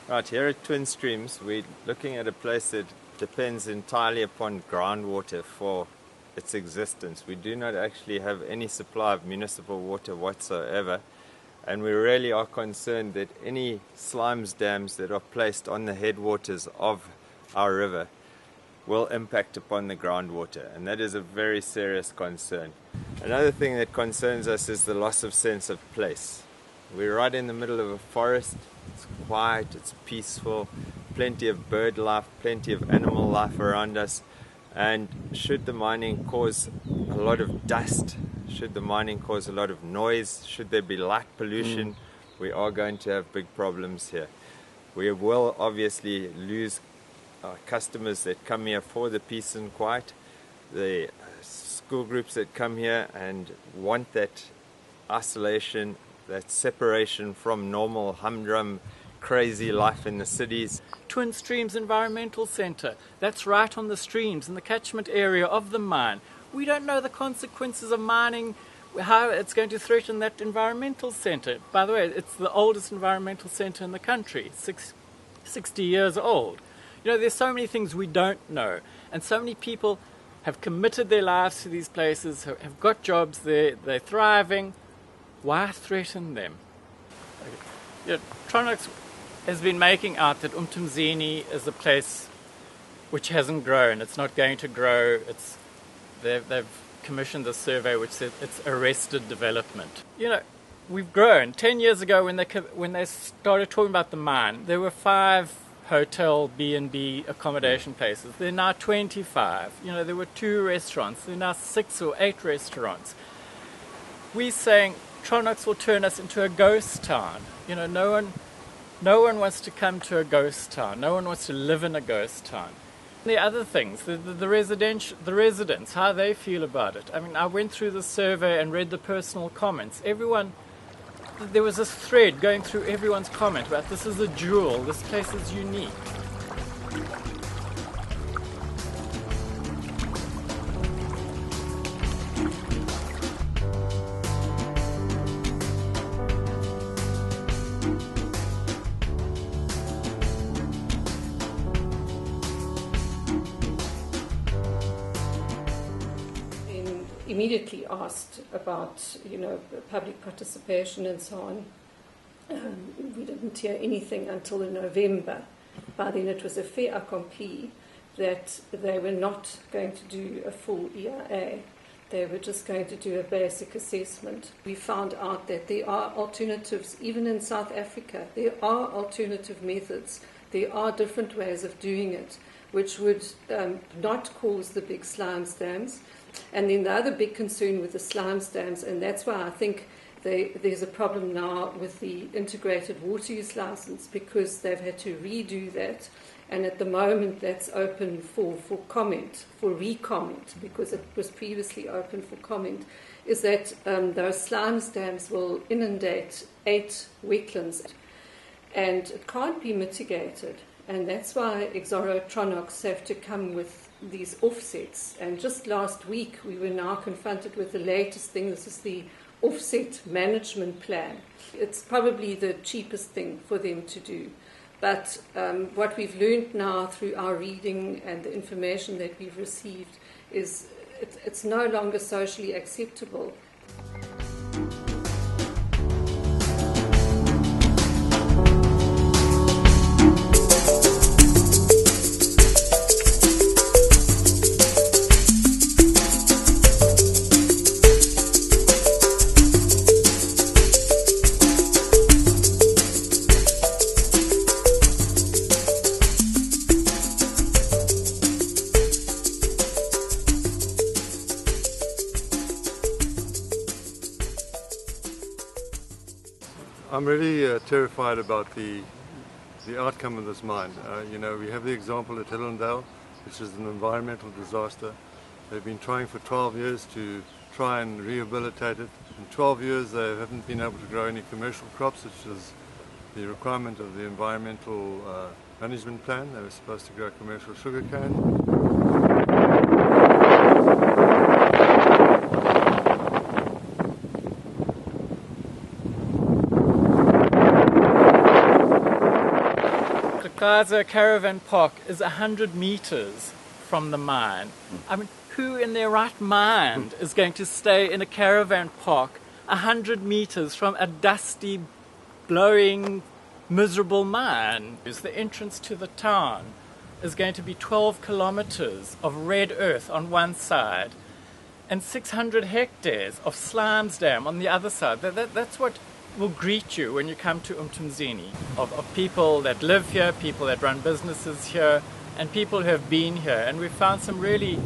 Right, here at Twin Streams, we're looking at a place that depends entirely upon groundwater for its existence. We do not actually have any supply of municipal water whatsoever, and we really are concerned that any slimes dams that are placed on the headwaters of our river will impact upon the groundwater, and that is a very serious concern. Another thing that concerns us is the loss of sense of place. We're right in the middle of a forest. It's quiet, it's peaceful, plenty of bird life, plenty of animal life around us. And should the mining cause a lot of dust, should the mining cause a lot of noise, should there be light pollution, we are going to have big problems here. We will obviously lose customers that come here for the peace and quiet, the school groups that come here and want that isolation, that separation from normal humdrum crazy life in the cities. Twin Streams Environmental Centre, that's right on the streams in the catchment area of the mine. We don't know the consequences of mining, how it's going to threaten that environmental centre. By the way, it's the oldest environmental centre in the country, 60 years old. You know, there's so many things we don't know, and so many people have committed their lives to these places, have got jobs there, they're thriving. Why threaten them? You know, Tronox has been making out that Umtumzini is a place which hasn't grown. It's not going to grow. They've commissioned a survey which says it's arrested development. You know, we've grown. 10 years ago when they started talking about the mine, there were 5 hotel B&B accommodation places. There are now 25. You know, there were 2 restaurants. There are now 6 or 8 restaurants. We're saying Tronox will turn us into a ghost town. You know, no one wants to come to a ghost town. No one wants to live in a ghost town. The other things, the residents, how they feel about it. I mean, I went through the survey and read the personal comments. There was this thread going through everyone's comment about this is a jewel, this place is unique. Immediately asked about, you know, public participation and so on. We didn't hear anything until in November. By then it was a fait accompli that they were not going to do a full EIA. They were just going to do a basic assessment. We found out that there are alternatives, even in South Africa. There are alternative methods. There are different ways of doing it, which would not cause the big slime dams. And then the other big concern with the slime dams, and that's why I think there's a problem now with the integrated water use license, because they've had to redo that, and at the moment that's open for comment, for re-comment, because it was previously open for comment, is that those slime dams will inundate 8 wetlands, and it can't be mitigated, and that's why Tronox have to come with these offsets. And just last week we were now confronted with the latest thing. This is the offset management plan. It's probably the cheapest thing for them to do, but what we've learned now through our reading and the information that we've received is it's no longer socially acceptable. I'm really terrified about the outcome of this mine. You know, we have the example at Hillendale, which is an environmental disaster. They've been trying for 12 years to try and rehabilitate it. In 12 years they haven't been able to grow any commercial crops, which is the requirement of the environmental management plan. They were supposed to grow commercial sugarcane. Gaza Caravan Park is 100 meters from the mine. I mean, who in their right mind is going to stay in a caravan park 100 meters from a dusty, glowing, miserable mine? The entrance to the town is going to be 12 kilometers of red earth on one side and 600 hectares of slimes dam on the other side. That's what will greet you when you come to Umtumzini, of people that live here, people that run businesses here, and people who have been here. And we've found some really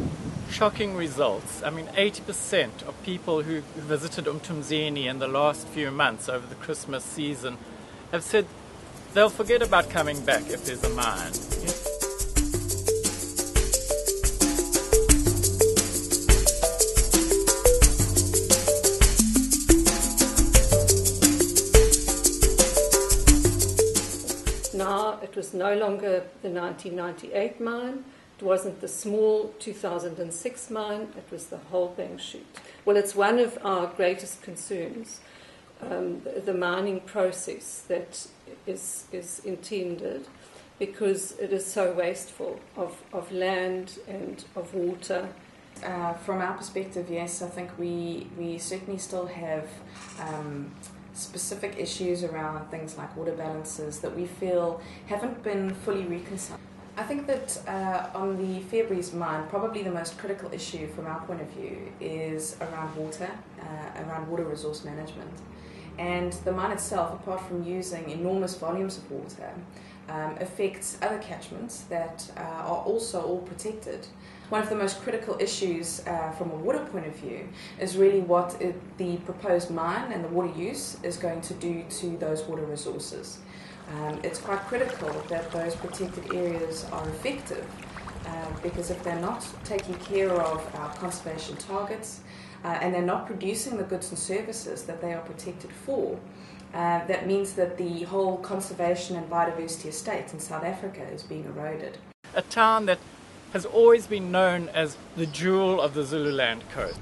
shocking results. I mean, 80% of people who visited Umtumzini in the last few months over the Christmas season have said they'll forget about coming back if there's a mine. Now it was no longer the 1998 mine. It wasn't the small 2006 mine. It was the whole bank shoot. Well, it's one of our greatest concerns, the mining process that is intended, because it is so wasteful of land and of water. From our perspective, yes, I think we certainly still have specific issues around things like water balances that we feel haven't been fully reconciled. I think that on the Fairbreeze mine, probably the most critical issue from our point of view is around water resource management. And the mine itself, apart from using enormous volumes of water, affects other catchments that are also all protected. One of the most critical issues from a water point of view is really what the proposed mine and the water use is going to do to those water resources. It's quite critical that those protected areas are effective, because if they're not taking care of our conservation targets and they're not producing the goods and services that they are protected for, that means that the whole conservation and biodiversity estate in South Africa is being eroded. A town that has always been known as the jewel of the Zululand coast.